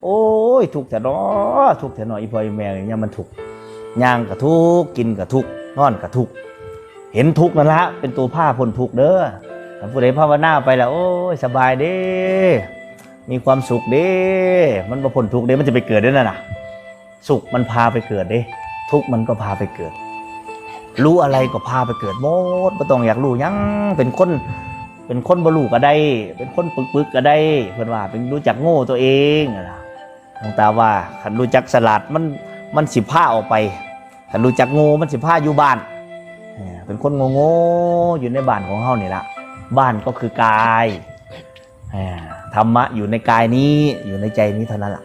โอ้ยทุกข์แท้เนาะทุกข์แท้เนาะอีพ่ออีแม่เนี่ยมันทุกข์ย่างก็ทุกข์กินก็ทุกข์นอนก็ทุกข์เห็นทุกข์นั่นละเป็นตัวผ้าพ้นทุกข์เด้อถ้าผู้ใดภาวนาไปแล้วโอ้ยสบายเด้มีความสุขเด้มันบ่พ้นทุกข์เด้มันจะไปเกิดได้นั่นน่ะสุขมันพาไปเกิดเด้ทุกข์มันก็พาไปเกิดรู้อะไรก็พาไปเกิดหมดบ่ต้องอยากรู้หยังเป็นคนบ่รู้ก็ได้เป็นคนปึกๆก็ได้เพิ่นว่าเป็นรู้จักโง่ตัวเองล่ะหลวงตาว่าคันรู้จักสลัดมันสิพาออกไปคันรู้จักโง่มันสิพาอยู่บ้านเป็นคนโง่ๆอยู่ในบ้านของเฮานี่ล่ะบ้านก็คือกายธรรมะอยู่ในกายนี้อยู่ในใจนี้เท่านั้นล่ะ